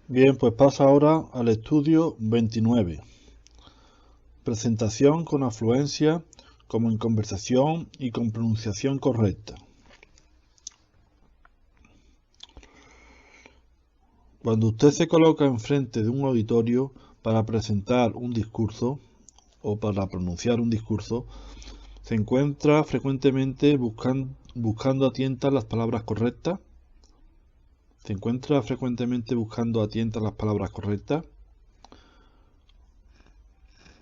Bien, pues paso ahora al estudio 29. Presentación con afluencia, como en conversación y con pronunciación correcta. Cuando usted se coloca enfrente de un auditorio para presentar un discurso o para pronunciar un discurso, se encuentra frecuentemente buscando a tientas las palabras correctas. ¿Se encuentra frecuentemente buscando a tientas las palabras correctas?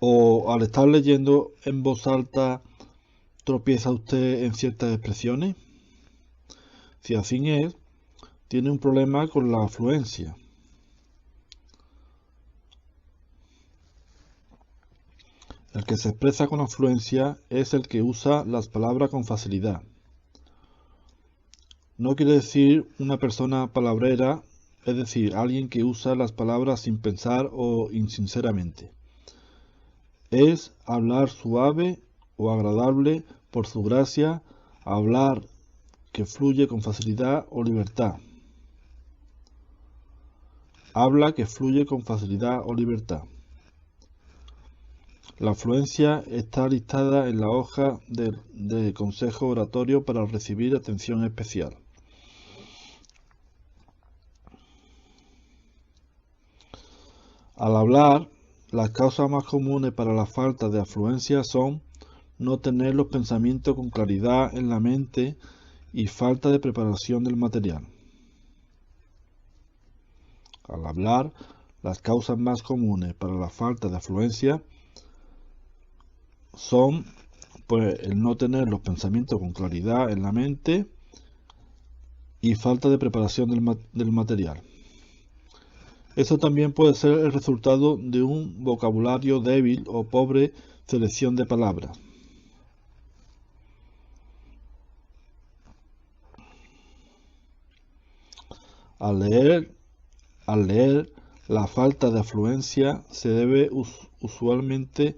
¿O al estar leyendo en voz alta tropieza usted en ciertas expresiones? Si así es, tiene un problema con la afluencia. El que se expresa con afluencia es el que usa las palabras con facilidad. No quiere decir una persona palabrera, es decir, alguien que usa las palabras sin pensar o insinceramente. Es hablar suave o agradable por su gracia, hablar que fluye con facilidad o libertad. Habla que fluye con facilidad o libertad. La afluencia está listada en la hoja de consejo oratorio para recibir atención especial. Al hablar, las causas más comunes para la falta de afluencia son no tener los pensamientos con claridad en la mente y falta de preparación del material. Al hablar, las causas más comunes para la falta de afluencia son pues el no tener los pensamientos con claridad en la mente y falta de preparación del material. Eso también puede ser el resultado de un vocabulario débil o pobre selección de palabras. Al leer, la falta de afluencia se debe usualmente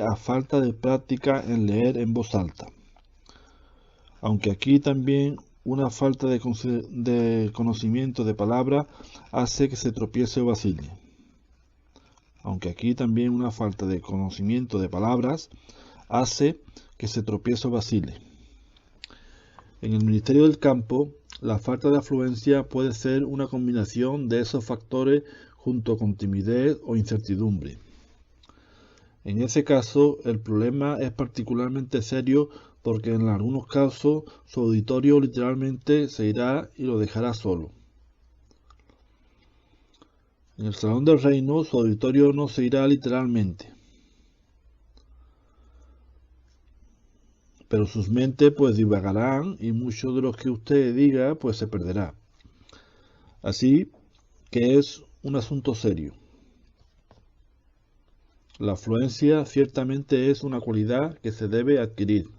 a falta de práctica en leer en voz alta. Aunque aquí también una falta de conocimiento de palabra hace que se tropiece o vacile. Aunque aquí también una falta de conocimiento de palabras hace que se tropiece o vacile. En el Ministerio del Campo, la falta de afluencia puede ser una combinación de esos factores junto con timidez o incertidumbre. En ese caso, el problema es particularmente serio porque en algunos casos su auditorio literalmente se irá y lo dejará solo. En el Salón del Reino, su auditorio no se irá literalmente, pero sus mentes pues divagarán y mucho de lo que usted diga pues se perderá. Así que es un asunto serio. La afluencia ciertamente es una cualidad que se debe adquirir.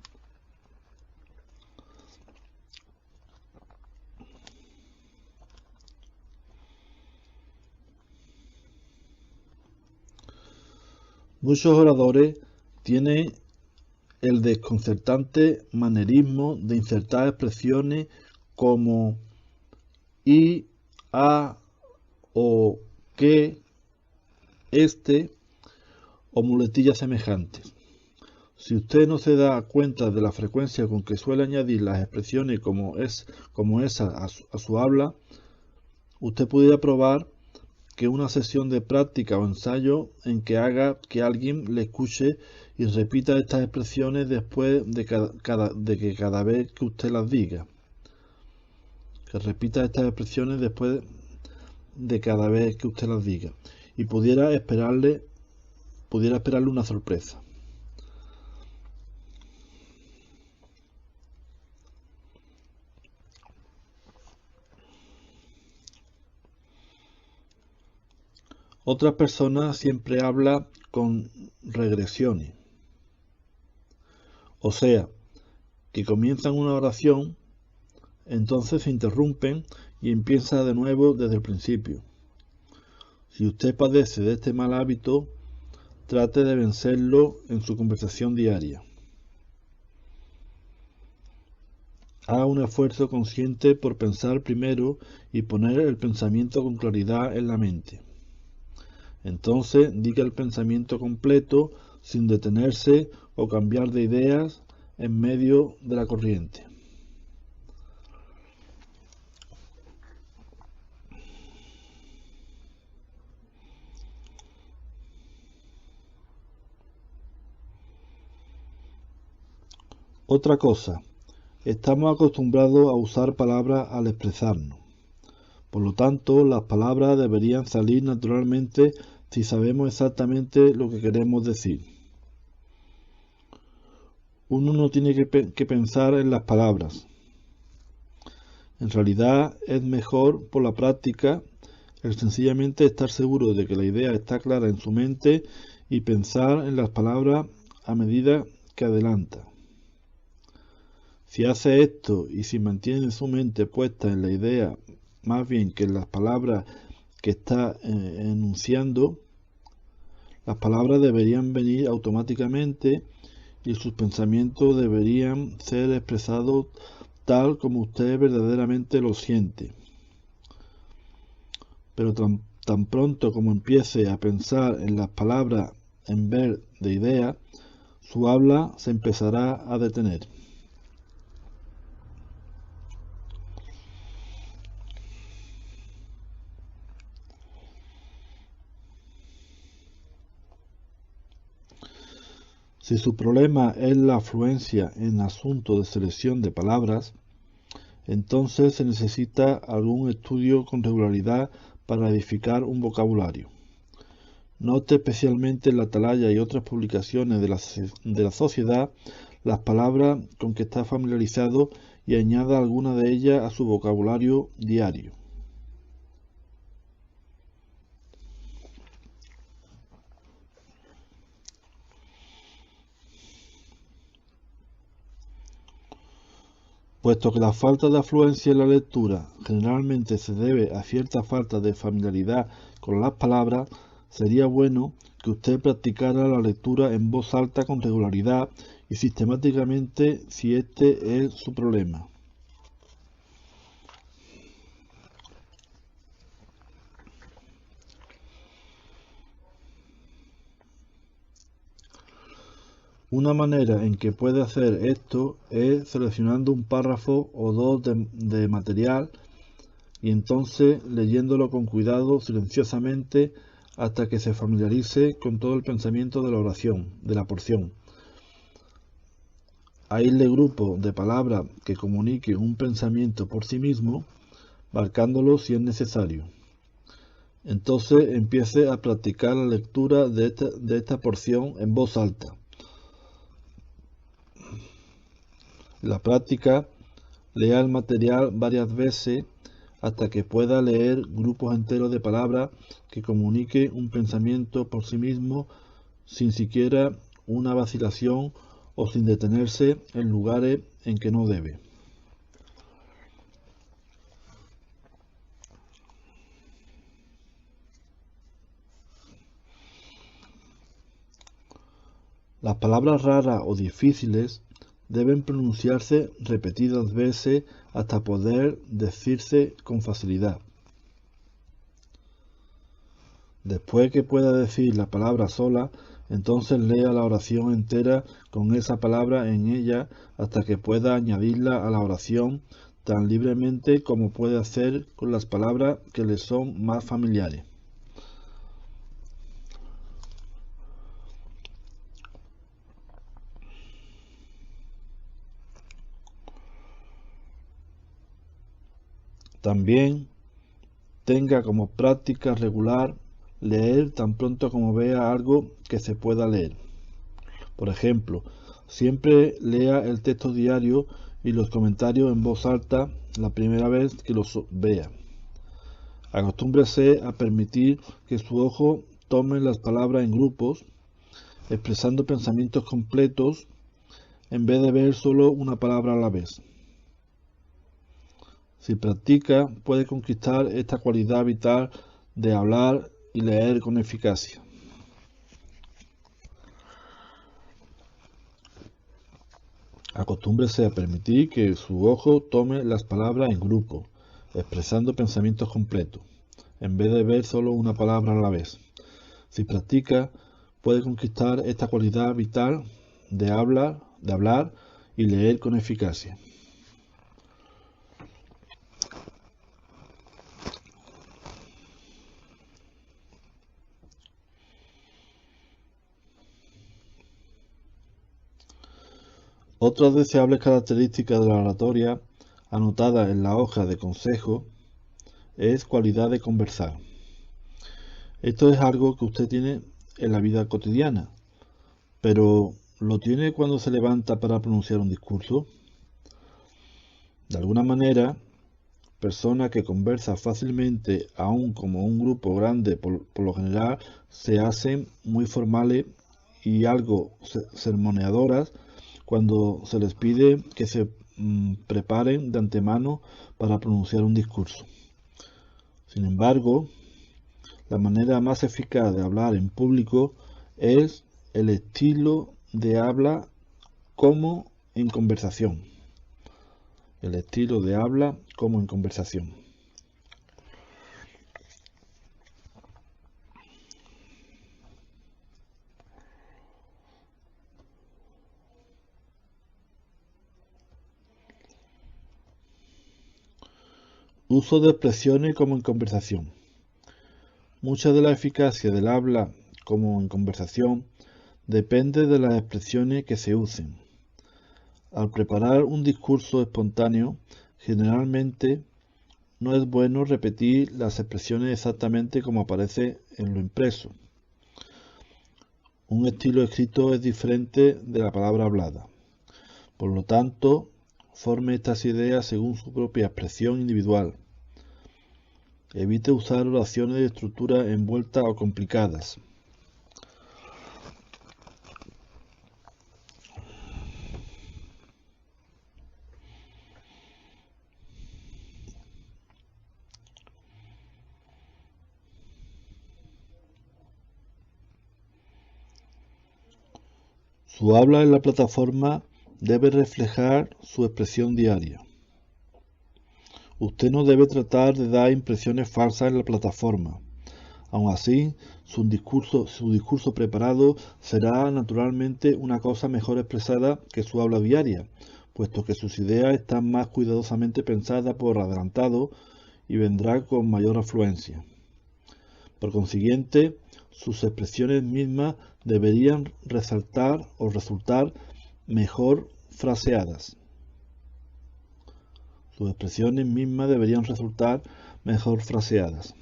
Muchos oradores tienen el desconcertante manerismo de insertar expresiones como y, a o que, este o muletillas semejantes. Si usted no se da cuenta de la frecuencia con que suele añadir las expresiones como esa a su habla, usted pudiera probar que una sesión de práctica o ensayo en que haga que alguien le escuche y repita estas expresiones después de que cada vez que usted las diga. Que repita estas expresiones después de cada vez que usted las diga. Y pudiera esperarle una sorpresa. Otras personas siempre hablan con regresiones. O sea, que comienzan una oración, entonces se interrumpen y empieza de nuevo desde el principio. Si usted padece de este mal hábito, trate de vencerlo en su conversación diaria. Haga un esfuerzo consciente por pensar primero y poner el pensamiento con claridad en la mente. Entonces diga el pensamiento completo sin detenerse o cambiar de ideas en medio de la corriente. Otra cosa, estamos acostumbrados a usar palabras al expresarnos. Por lo tanto, las palabras deberían salir naturalmente si sabemos exactamente lo que queremos decir. Uno no tiene que pensar en las palabras. En realidad es mejor por la práctica el sencillamente estar seguro de que la idea está clara en su mente y pensar en las palabras a medida que adelanta. Si hace esto y si mantiene su mente puesta en la idea más bien que en las palabras que está enunciando, las palabras deberían venir automáticamente y sus pensamientos deberían ser expresados tal como usted verdaderamente lo siente. Pero tan pronto como empiece a pensar en las palabras en vez de ideas, su habla se empezará a detener. Si su problema es la afluencia en asuntos de selección de palabras, entonces se necesita algún estudio con regularidad para edificar un vocabulario. Note especialmente en la Atalaya y otras publicaciones de la sociedad las palabras con que está familiarizado y añada alguna de ellas a su vocabulario diario. Puesto que la falta de afluencia en la lectura generalmente se debe a cierta falta de familiaridad con las palabras, sería bueno que usted practicara la lectura en voz alta con regularidad y sistemáticamente si este es su problema. Una manera en que puede hacer esto es seleccionando un párrafo o dos de material y entonces leyéndolo con cuidado silenciosamente hasta que se familiarice con todo el pensamiento de la oración, de la porción. Aísle grupos de palabras que comuniquen un pensamiento por sí mismo, marcándolo si es necesario. Entonces empiece a practicar la lectura de esta porción en voz alta. En la práctica, lea el material varias veces hasta que pueda leer grupos enteros de palabras que comuniquen un pensamiento por sí mismo sin siquiera una vacilación o sin detenerse en lugares en que no debe. Las palabras raras o difíciles deben pronunciarse repetidas veces hasta poder decirse con facilidad. Después que pueda decir la palabra sola, entonces lea la oración entera con esa palabra en ella hasta que pueda añadirla a la oración tan libremente como puede hacer con las palabras que le son más familiares. También tenga como práctica regular leer tan pronto como vea algo que se pueda leer. Por ejemplo, siempre lea el texto diario y los comentarios en voz alta la primera vez que los vea. Acostúmbrese a permitir que su ojo tome las palabras en grupos, expresando pensamientos completos en vez de ver solo una palabra a la vez. Si practica, puede conquistar esta cualidad vital de hablar y leer con eficacia. Acostúmbrese a permitir que su ojo tome las palabras en grupo, expresando pensamientos completos, en vez de ver solo una palabra a la vez. Si practica, puede conquistar esta cualidad vital de hablar y leer con eficacia. Otra deseable característica de la oratoria, anotada en la hoja de consejo, es cualidad de conversar. Esto es algo que usted tiene en la vida cotidiana, pero ¿lo tiene cuando se levanta para pronunciar un discurso? De alguna manera, personas que conversan fácilmente, aun como un grupo grande, por lo general, se hacen muy formales y algo sermoneadoras cuando se les pide que se preparen de antemano para pronunciar un discurso. Sin embargo, la manera más eficaz de hablar en público es el estilo de habla como en conversación. El estilo de habla como en conversación. Uso de expresiones como en conversación. Mucha de la eficacia del habla como en conversación depende de las expresiones que se usen. Al preparar un discurso espontáneo, generalmente no es bueno repetir las expresiones exactamente como aparece en lo impreso. Un estilo escrito es diferente de la palabra hablada. Por lo tanto, forme estas ideas según su propia expresión individual. Evite usar oraciones de estructura envueltas o complicadas. Su habla en la plataforma debe reflejar su expresión diaria. Usted no debe tratar de dar impresiones falsas en la plataforma. Aun así, su discurso preparado será naturalmente una cosa mejor expresada que su habla diaria, puesto que sus ideas están más cuidadosamente pensadas por adelantado y vendrá con mayor afluencia. Por consiguiente, sus expresiones mismas deberían resaltar o resultar mejor fraseadas. Sus expresiones mismas deberían resultar mejor fraseadas.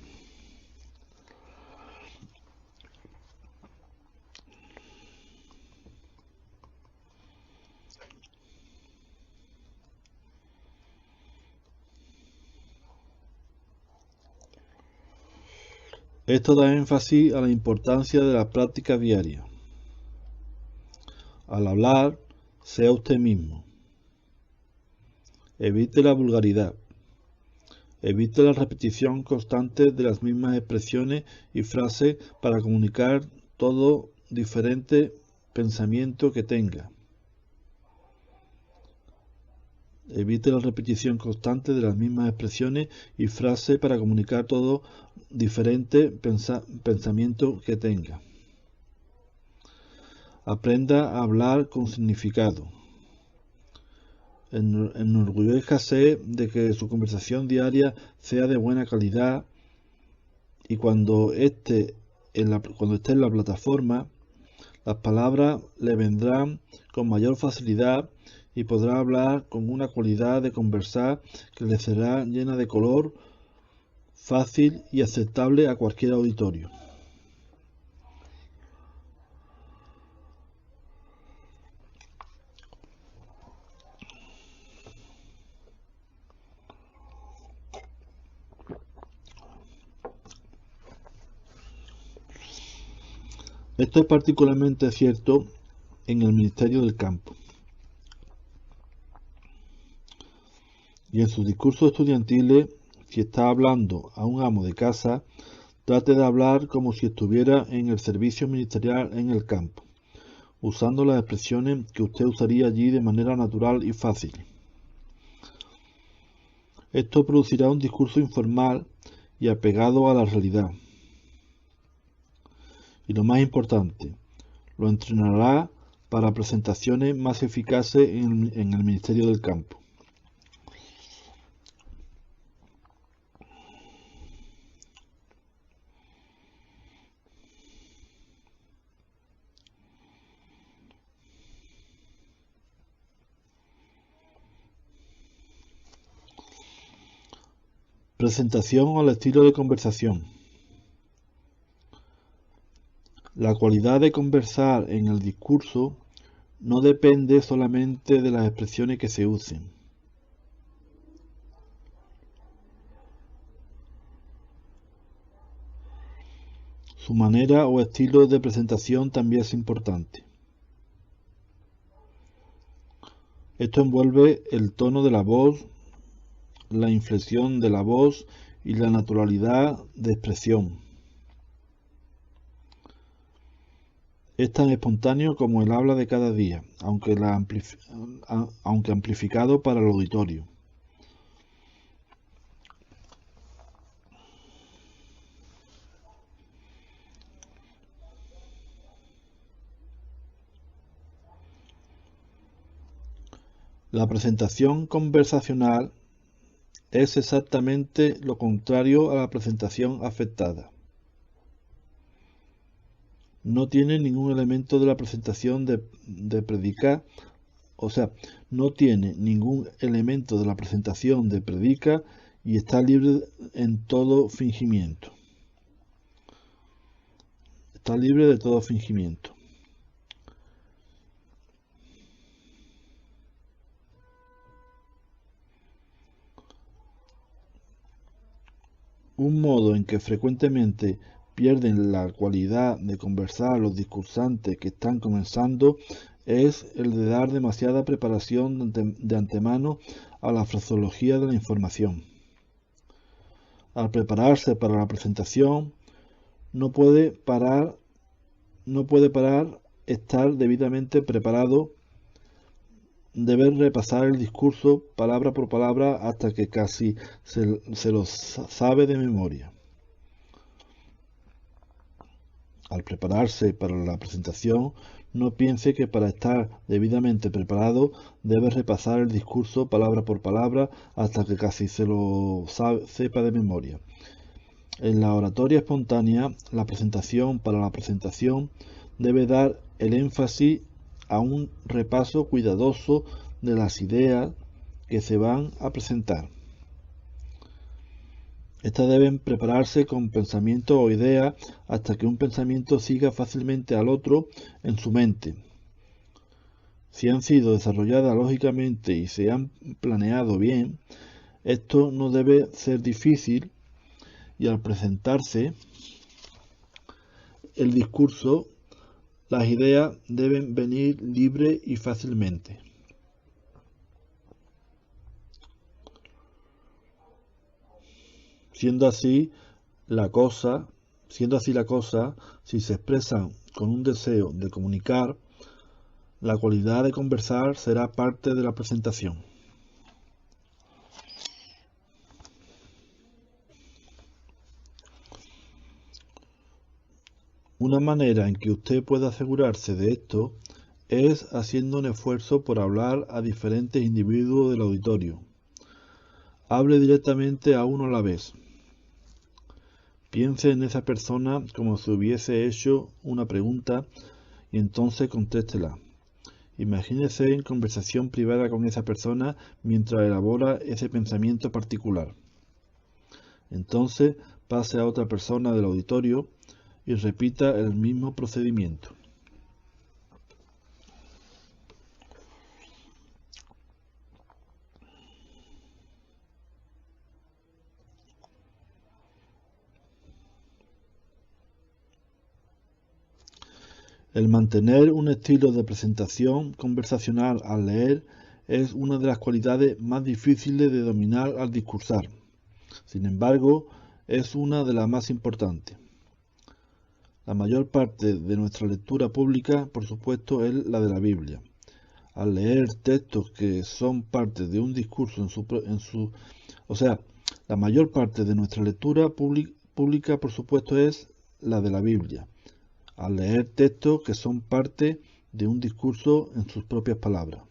Esto da énfasis a la importancia de la práctica diaria. Al hablar, sea usted mismo. Evite la vulgaridad. Evite la repetición constante de las mismas expresiones y frases para comunicar todo diferente pensamiento que tenga. Evite la repetición constante de las mismas expresiones y frases para comunicar todo diferente pensamiento que tenga. Aprenda a hablar con significado. Enorgullézcase de que su conversación diaria sea de buena calidad y cuando esté en la plataforma, las palabras le vendrán con mayor facilidad y podrá hablar con una cualidad de conversar que le será llena de color, fácil y aceptable a cualquier auditorio. Esto es particularmente cierto en el Ministerio del Campo. Y en sus discursos estudiantiles, si está hablando a un amo de casa, trate de hablar como si estuviera en el servicio ministerial en el campo. usando las expresiones que usted usaría allí de manera natural y fácil. Esto producirá un discurso informal y apegado a la realidad. Y lo más importante, lo entrenará para presentaciones más eficaces en el Ministerio del Campo. Presentación al estilo de conversación. La cualidad de conversar en el discurso no depende solamente de las expresiones que se usen. Su manera o estilo de presentación también es importante. Esto envuelve el tono de la voz, la inflexión de la voz y la naturalidad de expresión. Es tan espontáneo como el habla de cada día, aunque amplificado para el auditorio. La presentación conversacional es exactamente lo contrario a la presentación afectada. No tiene ningún elemento de la presentación de predicar, no tiene ningún elemento de la presentación de predica y está libre en todo fingimiento. Está libre de todo fingimiento. Un modo en que frecuentemente pierden la cualidad de conversar los discursantes que están comenzando es el de dar demasiada preparación de antemano a la fraseología de la información. Al prepararse para la presentación, no puede parar estar debidamente preparado. Debe repasar el discurso palabra por palabra hasta que casi se lo sabe de memoria. Al prepararse para la presentación, no piense que para estar debidamente preparado debe repasar el discurso palabra por palabra hasta que casi se lo sepa de memoria. En la oratoria espontánea, la presentación para la presentación debe dar el énfasis a un repaso cuidadoso de las ideas que se van a presentar. Estas deben prepararse con pensamiento o idea hasta que un pensamiento siga fácilmente al otro en su mente. Si han sido desarrolladas lógicamente y se han planeado bien, esto no debe ser difícil y al presentarse el discurso, las ideas deben venir libre y fácilmente. Siendo así la cosa, si se expresan con un deseo de comunicar, la cualidad de conversar será parte de la presentación. Una manera en que usted puede asegurarse de esto es haciendo un esfuerzo por hablar a diferentes individuos del auditorio. Hable directamente a uno a la vez. Piense en esa persona como si hubiese hecho una pregunta y entonces contéstela. Imagínese en conversación privada con esa persona mientras elabora ese pensamiento particular. Entonces pase a otra persona del auditorio y repita el mismo procedimiento. El mantener un estilo de presentación conversacional al leer es una de las cualidades más difíciles de dominar al discursar. Sin embargo, es una de las más importantes. La mayor parte de nuestra lectura pública, por supuesto, es la de la Biblia. Al leer textos que son parte de un discurso la mayor parte de nuestra lectura pública, por supuesto, es la de la Biblia. Al leer textos que son parte de un discurso en sus propias palabras.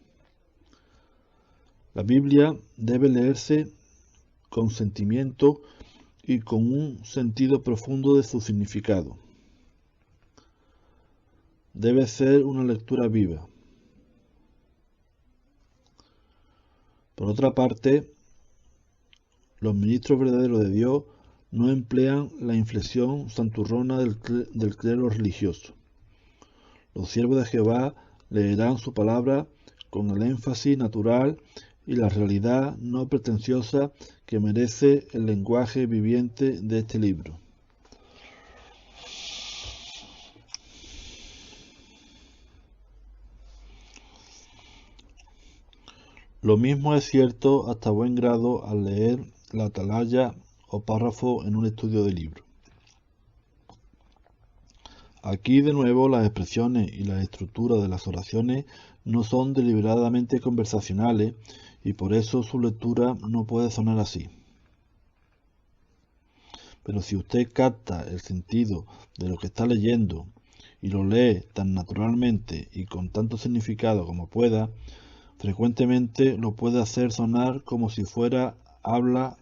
La Biblia debe leerse con sentimiento y con un sentido profundo de su significado. Debe ser una lectura viva. Por otra parte, los ministros verdaderos de Dios no emplean la inflexión santurrona del clero religioso. Los siervos de Jehová leerán su palabra con el énfasis natural y la realidad no pretenciosa que merece el lenguaje viviente de este libro. Lo mismo es cierto hasta buen grado al leer la atalaya o párrafo en un estudio de libro. Aquí de nuevo las expresiones y la estructura de las oraciones no son deliberadamente conversacionales y por eso su lectura no puede sonar así. Pero si usted capta el sentido de lo que está leyendo y lo lee tan naturalmente y con tanto significado como pueda, frecuentemente lo puede hacer sonar como si fuera hablar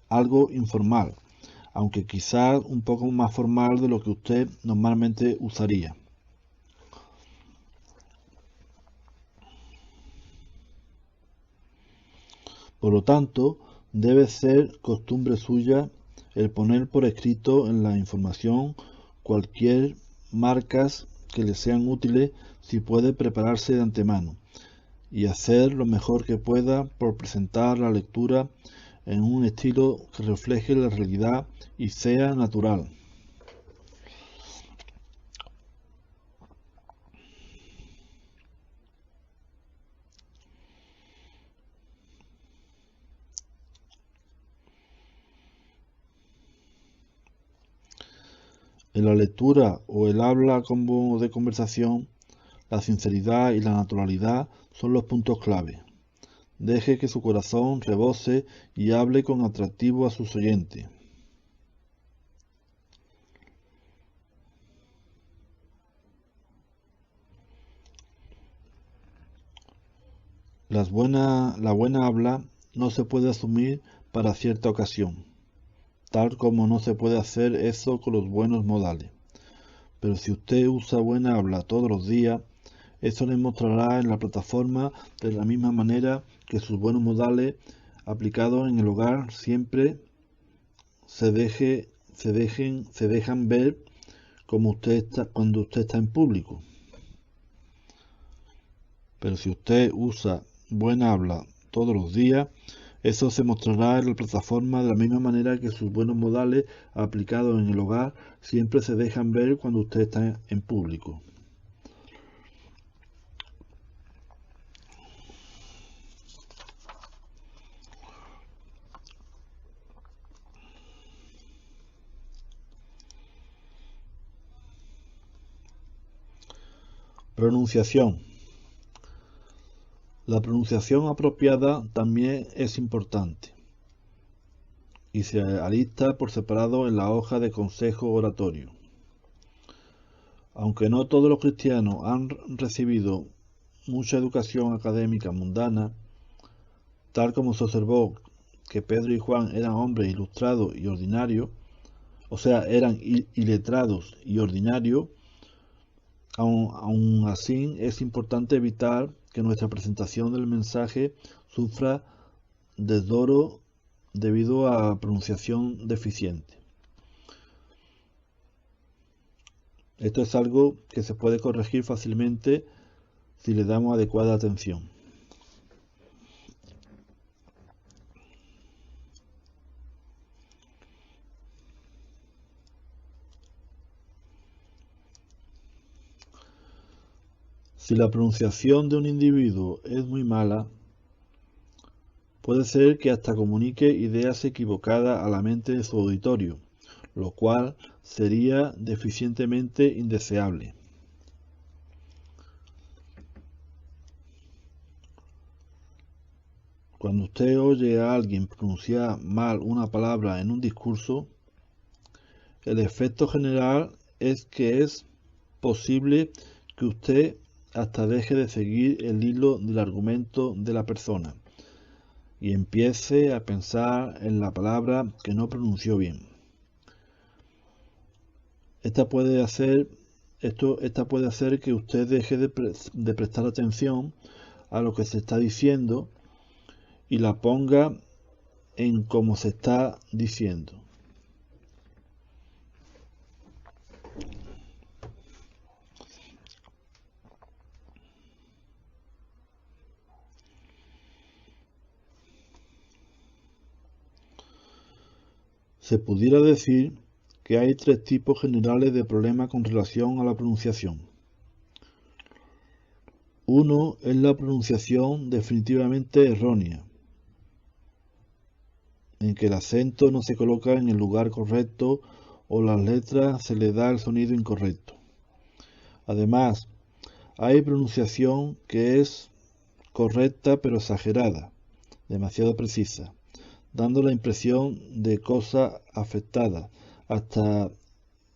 algo informal, aunque quizás un poco más formal de lo que usted normalmente usaría. Por lo tanto, debe ser costumbre suya el poner por escrito en la información cualquier marcas que le sean útiles si puede prepararse de antemano y hacer lo mejor que pueda por presentar la lectura en un estilo que refleje la realidad y sea natural. En la lectura o el habla como de conversación, la sinceridad y la naturalidad son los puntos clave. Deje que su corazón rebose y hable con atractivo a sus oyentes. La buena habla no se puede asumir para cierta ocasión, tal como no se puede hacer eso con los buenos modales. Pero si usted usa buena habla todos los días, eso le mostrará en la plataforma de la misma manera que sus buenos modales aplicados en el hogar siempre se dejan ver cuando usted está en público. Pero si usted usa buena habla todos los días, eso se mostrará en la plataforma de la misma manera que sus buenos modales aplicados en el hogar siempre se dejan ver cuando usted está en público. Pronunciación. La pronunciación apropiada también es importante y se alista por separado en la hoja de consejo oratorio. Aunque no todos los cristianos han recibido mucha educación académica mundana, tal como se observó que Pedro y Juan eran hombres ilustrados y ordinarios, o sea, eran iletrados y ordinarios, aún así es importante evitar que nuestra presentación del mensaje sufra desdoro debido a pronunciación deficiente. Esto es algo que se puede corregir fácilmente si le damos adecuada atención. Si la pronunciación de un individuo es muy mala, puede ser que hasta comunique ideas equivocadas a la mente de su auditorio, lo cual sería deficientemente indeseable. Cuando usted oye a alguien pronunciar mal una palabra en un discurso, el efecto general es que es posible que usted hasta deje de seguir el hilo del argumento de la persona y empiece a pensar en la palabra que no pronunció bien. Esta puede hacer que usted deje de prestar atención a lo que se está diciendo y la ponga en cómo se está diciendo. Se pudiera decir que hay tres tipos generales de problemas con relación a la pronunciación. Uno es la pronunciación definitivamente errónea, en que el acento no se coloca en el lugar correcto o las letras se le da el sonido incorrecto. Además, hay pronunciación que es correcta pero exagerada, demasiado precisa, dando la impresión de cosa afectada, hasta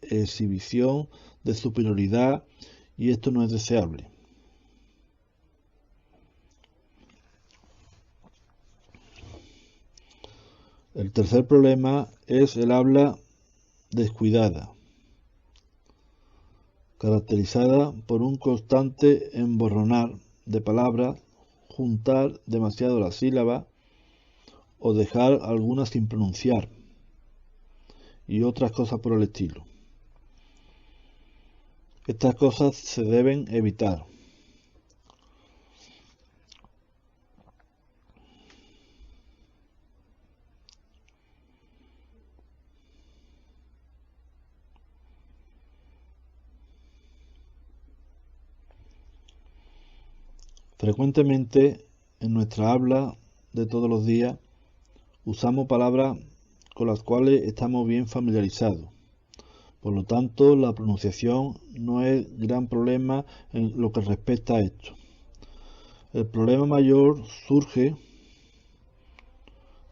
exhibición de superioridad, y esto no es deseable. El tercer problema es el habla descuidada, caracterizada por un constante emborronar de palabras, juntar demasiado las sílabas o dejar algunas sin pronunciar y otras cosas por el estilo. Estas cosas se deben evitar. Frecuentemente en nuestra habla de todos los días usamos palabras con las cuales estamos bien familiarizados. Por lo tanto, la pronunciación no es gran problema en lo que respecta a esto. El problema mayor surge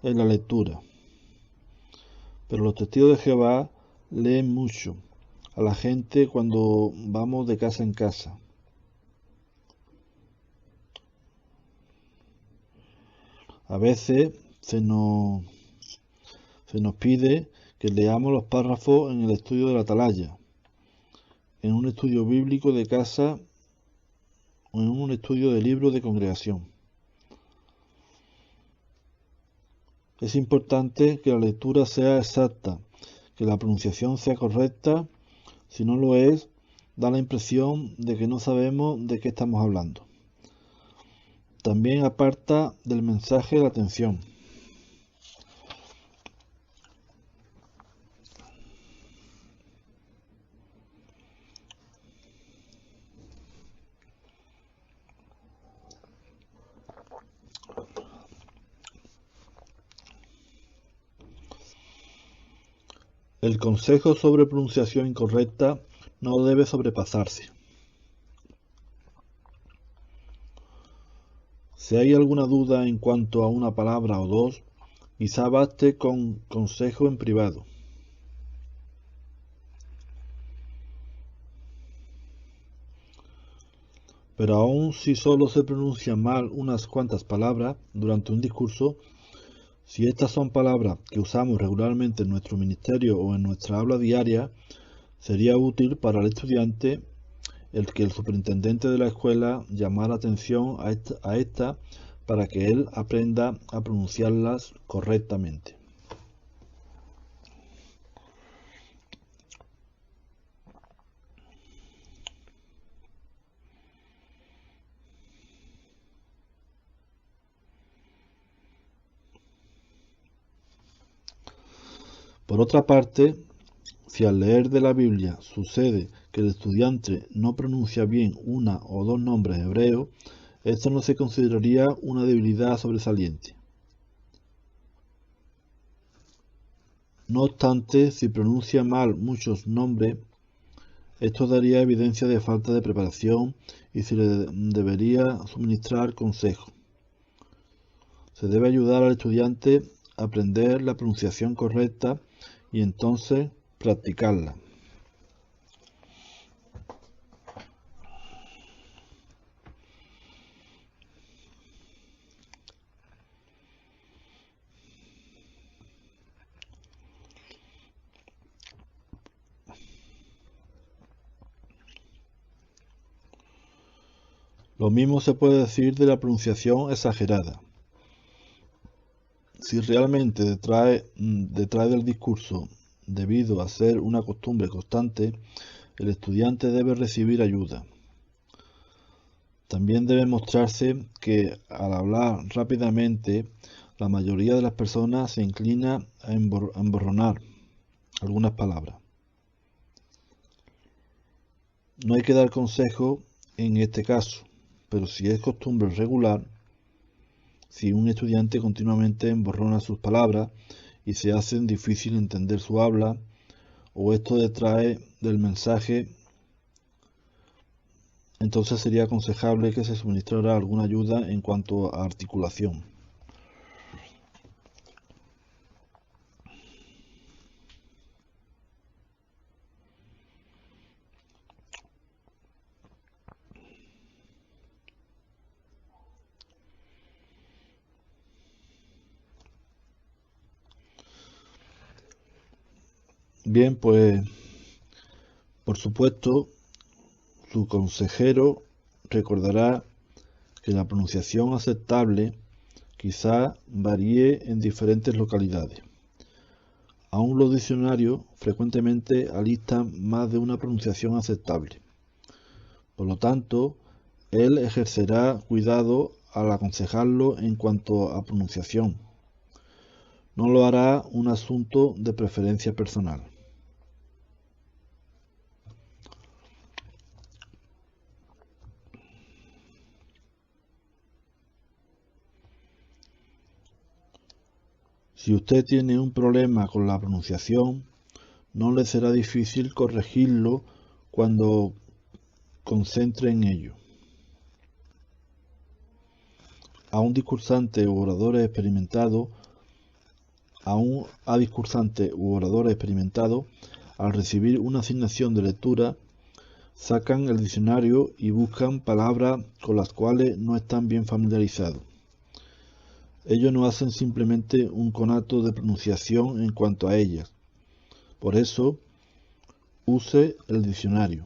en la lectura. Pero los testigos de Jehová leen mucho a la gente cuando vamos de casa en casa. A veces se nos pide que leamos los párrafos en el estudio de la atalaya, en un estudio bíblico de casa o en un estudio de libros de congregación. Es importante que la lectura sea exacta, que la pronunciación sea correcta. Si no lo es, da la impresión de que no sabemos de qué estamos hablando. También aparta del mensaje la atención. El consejo sobre pronunciación incorrecta no debe sobrepasarse. Si hay alguna duda en cuanto a una palabra o dos, quizá baste con consejo en privado. Pero aun si solo se pronuncian mal unas cuantas palabras durante un discurso, si estas son palabras que usamos regularmente en nuestro ministerio o en nuestra habla diaria, sería útil para el estudiante el que el superintendente de la escuela llamara atención a esta para que él aprenda a pronunciarlas correctamente. Por otra parte, si al leer de la Biblia sucede que el estudiante no pronuncia bien una o dos nombres hebreos, esto no se consideraría una debilidad sobresaliente. No obstante, si pronuncia mal muchos nombres, esto daría evidencia de falta de preparación y se le debería suministrar consejo. Se debe ayudar al estudiante a aprender la pronunciación correcta y entonces practicarla. Lo mismo se puede decir de la pronunciación exagerada. Si realmente detrás del discurso, debido a ser una costumbre constante, el estudiante debe recibir ayuda. También debe mostrarse que al hablar rápidamente, la mayoría de las personas se inclina a emborronar algunas palabras. No hay que dar consejo en este caso, pero si es costumbre regular, si un estudiante continuamente emborrona sus palabras y se hace difícil entender su habla, o esto detrae del mensaje, entonces sería aconsejable que se suministrara alguna ayuda en cuanto a articulación. Bien, pues por supuesto, su consejero recordará que la pronunciación aceptable quizá varíe en diferentes localidades. Aún los diccionarios frecuentemente alistan más de una pronunciación aceptable. Por lo tanto, él ejercerá cuidado al aconsejarlo en cuanto a pronunciación. No lo hará un asunto de preferencia personal. Si usted tiene un problema con la pronunciación, no le será difícil corregirlo cuando concentre en ello. A un discursante u orador experimentado, al recibir una asignación de lectura, sacan el diccionario y buscan palabras con las cuales no están bien familiarizados. Ellos no hacen simplemente un conato de pronunciación en cuanto a ellas. Por eso, use el diccionario.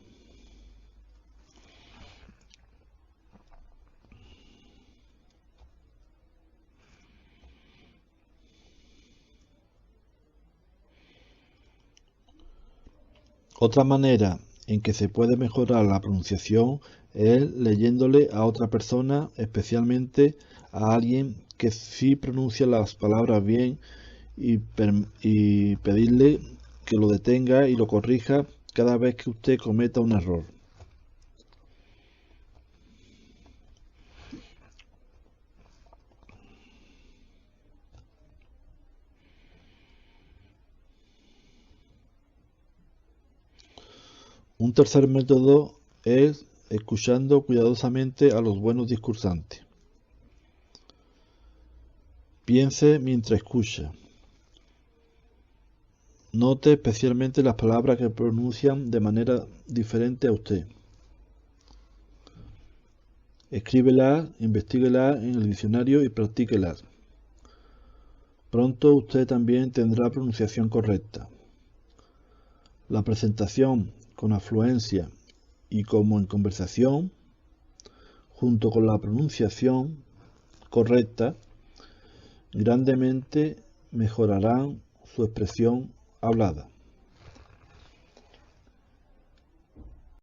Otra manera en que se puede mejorar la pronunciación es leyéndole a otra persona, especialmente a alguien que sí pronuncia las palabras bien, y pedirle que lo detenga y lo corrija cada vez que usted cometa un error. Un tercer método es escuchando cuidadosamente a los buenos discursantes. Piense mientras escucha. Note especialmente las palabras que pronuncian de manera diferente a usted. Escríbelas, investíguelas en el diccionario y practíquelas. Pronto usted también tendrá pronunciación correcta. La presentación con afluencia y como en conversación, junto con la pronunciación correcta, grandemente mejorarán su expresión hablada.